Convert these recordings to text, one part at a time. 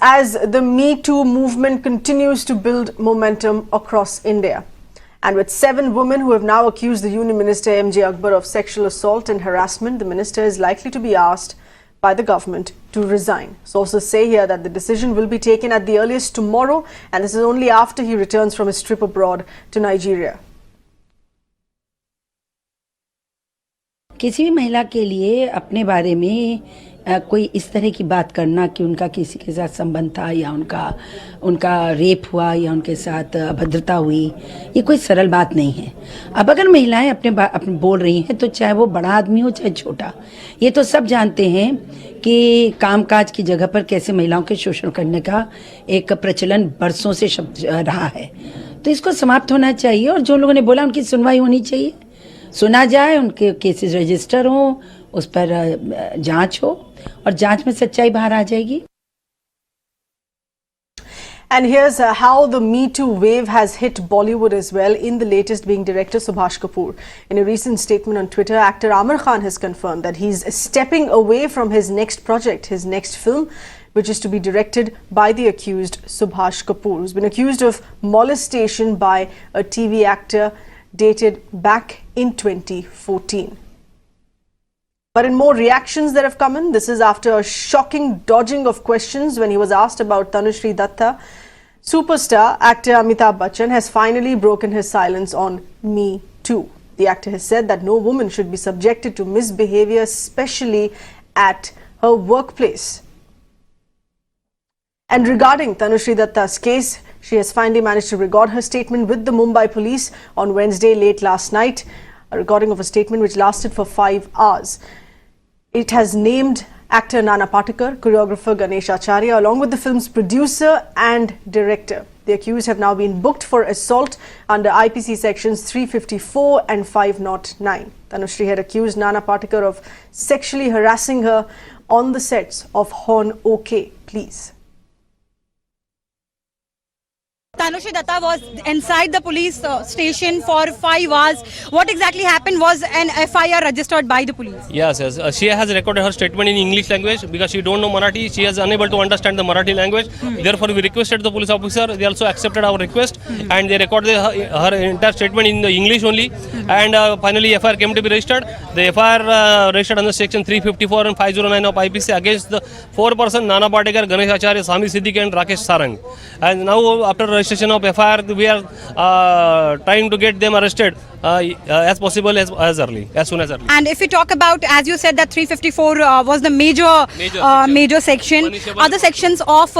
As the Me Too movement continues to build momentum across India. And with 7 women who have now accused the Union Minister MJ Akbar of sexual assault and harassment, the minister is likely to be asked by the government to resign. Sources say here that the decision will be taken at the earliest tomorrow, and this is only after he returns from his trip abroad to Nigeria. किसी भी महिला के लिए अपने बारे में कोई इस तरह की बात करना कि उनका किसी के साथ संबंध था या उनका रेप हुआ या उनके साथ अभद्रता हुई, ये कोई सरल बात नहीं है। अब अगर महिलाएं अपने बोल रही हैं तो चाहे वो बड़ा आदमी हो चाहे छोटा, ये तो सब जानते हैं कि कामकाज की जगह पर कैसे महिलाओं के शोषण करने का एक प्रचलन बरसों से रहा है। तो इसको समाप्त होना चाहिए और जो लोगों ने बोला उनकी सुनवाई होनी चाहिए, सुना जाए, उनके केसेस रजिस्टर हो, उस पर जांच हो और जांच में सच्चाई बाहर आ जाएगी। And here's how the Me Too wave has hit Bollywood as well, in the latest being director Subhash Kapoor. In a recent statement on Twitter, actor Amir Khan has confirmed that he's stepping away from his next project, his next film, which is to be directed by the accused Subhash Kapoor, who's been accused of molestation by a TV actor dated back in 2014. But in more reactions that have come in, this is after a shocking dodging of questions when he was asked about Tanushree Dutta. Superstar actor Amitabh Bachchan has finally broken his silence on Me Too. The actor has said that no woman should be subjected to misbehavior, especially at her workplace. And regarding Tanushree Dutta's case, she has finally managed to record her statement with the Mumbai police on Wednesday late last night, a recording of a statement which lasted for 5 hours. It has named actor Nana Patekar, choreographer Ganesh Acharya, along with the film's producer and director. The accused have now been booked for assault under IPC sections 354 and 509. Tanushree had accused Nana Patekar of sexually harassing her on the sets of Horn OK, Please. Tanushree Dutta was inside the police station for 5 hours. What exactly happened? Was an FIR registered by the police? Yes. She has recorded her statement in English language because she don't know Marathi. She is unable to understand the Marathi language. Therefore, we requested the police officer. They also accepted our request and they recorded her entire statement in the English only. And finally, FIR came to be registered. The FIR registered under section 354 and 509 of IPC against the 4-person Nana Patekar, Ganesh Acharya, Sami Siddiqui and Rakesh Sarang. And now, after registration of FIR, we are trying to get them arrested as possible, as soon as early. And if we talk about, as you said, that 354 was the major section. Other sections of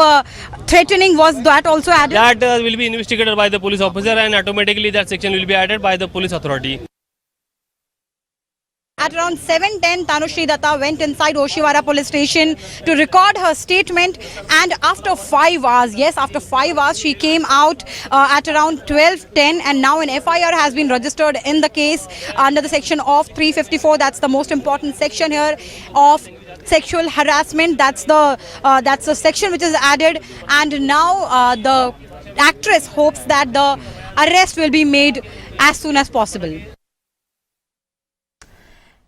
threatening, was that also added? That will be investigated by the police officer and automatically that section will be added by the police authority. At around 7:10, Tanushree Dutta went inside Oshiwara police station to record her statement, and after 5 hours, yes, after 5 hours, she came out at around 12:10, and now an FIR has been registered in the case under the section of 354. That's the most important section here of sexual harassment. That's the section which is added, and now the actress hopes that the arrest will be made as soon as possible.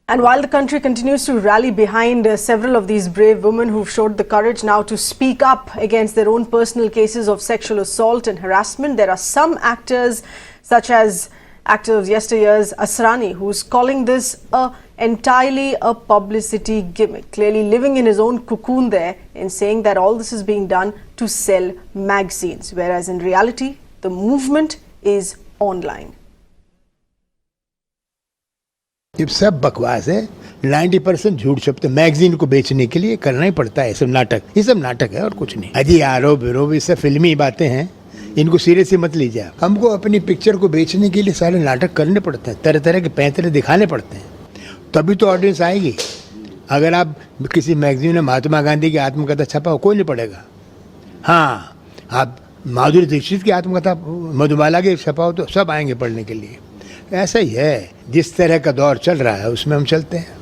And while the country continues to rally behind several of these brave women who've showed the courage now to speak up against their own personal cases of sexual assault and harassment, there are some actors, such as actor of yesteryear's Asrani, who's calling this entirely a publicity gimmick, clearly living in his own cocoon there in saying that all this is being done to sell magazines, whereas in reality, the movement is online. ये सब बकवास है। 90% झूठ छपते magazine को बेचने के लिए करना ही पड़ता है। सब नाटक, ये सब नाटक है और कुछ नहीं। अजी आरोप विरोप ये सब फिल्मी बातें हैं, इनको सीरियस ही मत लीजिए। हमको अपनी पिक्चर को बेचने के लिए सारे नाटक करने पड़ते हैं, तरह तरह के पैंतरे दिखाने पड़ते हैं, तभी तो ऑडियंस आएगी। अगर आप किसी मैगजीन में महात्मा गांधी की आत्मकथा छपा हो, कोई नहीं पढ़ेगा। हाँ, आप माधुरी दीक्षित की आत्मकथा, मधुबाला की छपाओ तो सब आएंगे पढ़ने के लिए। ऐसा ही है, जिस तरह का दौर चल रहा है उसमें हम चलते हैं।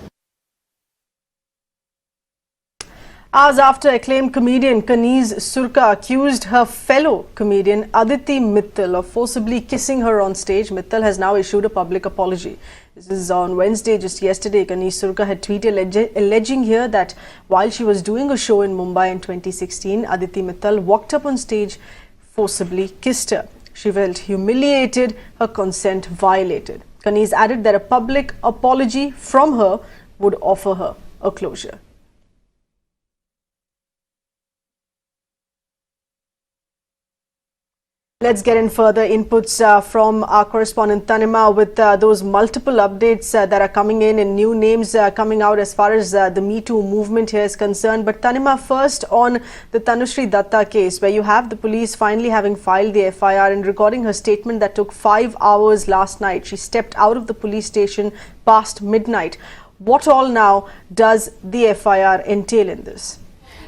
Hours after acclaimed comedian Kaneez Surka accused her fellow comedian Aditi Mittal of forcibly kissing her on stage, Mittal has now issued a public apology. This is on Wednesday, just yesterday. Kanis Surka had tweeted alleging here that while she was doing a show in Mumbai in 2016, Aditi Mittal walked up on stage, forcibly kissed her. She felt humiliated, her consent violated. Kanis added that a public apology from her would offer her a closure. Let's get in further inputs from our correspondent Tanima with those multiple updates that are coming in and new names coming out as far as the Me Too movement here is concerned. But Tanima, first on the Tanushree Dutta case, where you have the police finally having filed the FIR and recording her statement that took 5 hours last night. She stepped out of the police station past midnight. What all now does the FIR entail in this?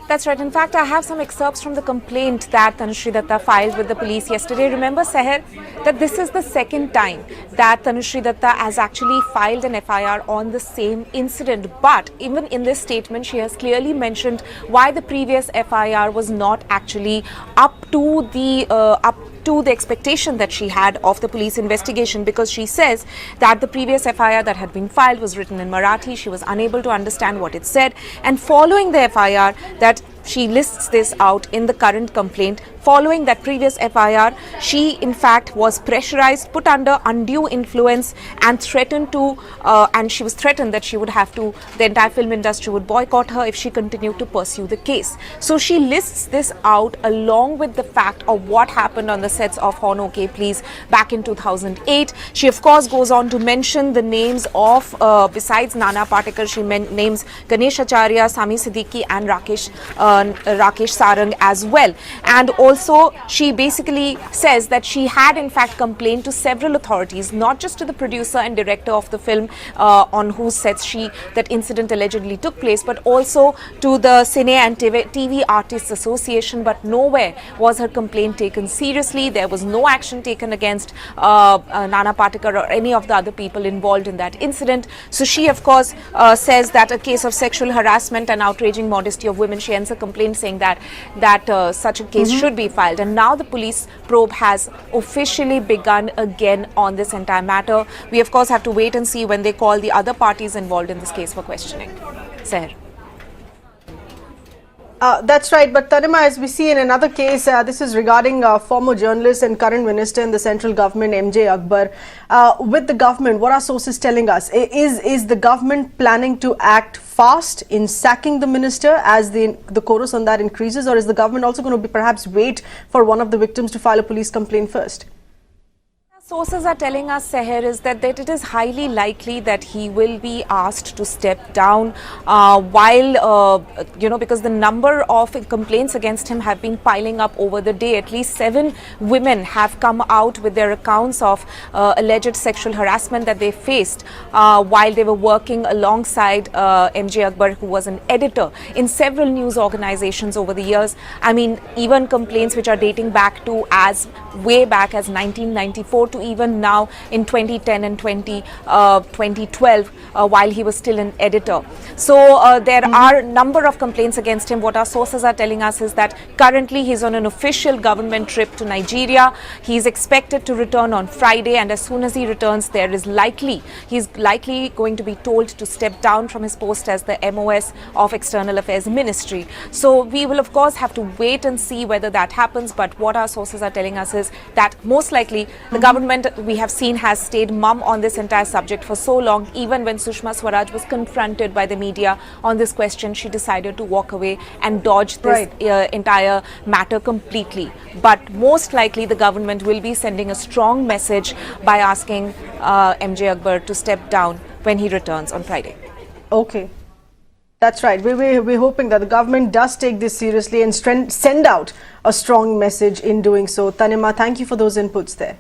That's right. In fact, I have some excerpts from the complaint that Tanushree Dutta filed with the police yesterday. Remember, Seher, that this is the second time that Tanushree Dutta has actually filed an FIR on the same incident. But even in this statement, she has clearly mentioned why the previous FIR was not actually up to the expectation that she had of the police investigation, because she says that the previous FIR that had been filed was written in Marathi. She was unable to understand what it said, and following the FIR that she lists this out in the current complaint. Following that previous FIR, she in fact was pressurized, put under undue influence, and threatened to, and she was threatened that she would have to, the entire film industry would boycott her if she continued to pursue the case. So she lists this out along with the fact of what happened on the sets of Horn OK Please back in 2008. She of course goes on to mention the names of, besides Nana Patekar, she names Ganesh Acharya, Sami Siddiqui and Rakesh Sarang as well. And also she basically says that she had in fact complained to several authorities, not just to the producer and director of the film on whose sets that incident allegedly took place, but also to the Cine and TV Artists Association. But nowhere was her complaint taken seriously. There was no action taken against Nana Patekar or any of the other people involved in that incident. So she of course says that a case of sexual harassment and outraging modesty of women, she ends a complaint saying that such a case should be filed. And now the police probe has officially begun again on this entire matter. We of course have to wait and see when they call the other parties involved in this case for questioning. Seher. That's right. But Tanima, as we see in another case, this is regarding former journalist and current minister in the central government, MJ Akbar. With the government, what are sources telling us? Is the government planning to act fast in sacking the minister as the chorus on that increases, or is the government also going to be perhaps wait for one of the victims to file a police complaint first? Sources are telling us, Seher, is that it is highly likely that he will be asked to step down because the number of complaints against him have been piling up over the day. At least 7 women have come out with their accounts of alleged sexual harassment that they faced while they were working alongside MJ Akbar, who was an editor in several news organizations over the years. I mean, even complaints which are dating back to way back as 1994 to even now in 2010 and 2012 while he was still an editor. So there are a number of complaints against him. What our sources are telling us is that currently he's on an official government trip to Nigeria. He's expected to return on Friday, and as soon as he returns, he's likely going to be told to step down from his post as the MOS of External Affairs Ministry. So we will of course have to wait and see whether that happens, but what our sources are telling us is that most likely the government, we have seen, has stayed mum on this entire subject for so long. Even when Sushma Swaraj was confronted by the media on this question, she decided to walk away and dodge this entire matter completely. But most likely the government will be sending a strong message by asking MJ Akbar to step down when he returns on Friday. Okay. That's right. We're hoping that the government does take this seriously and send out a strong message in doing so. Tanima, thank you for those inputs there.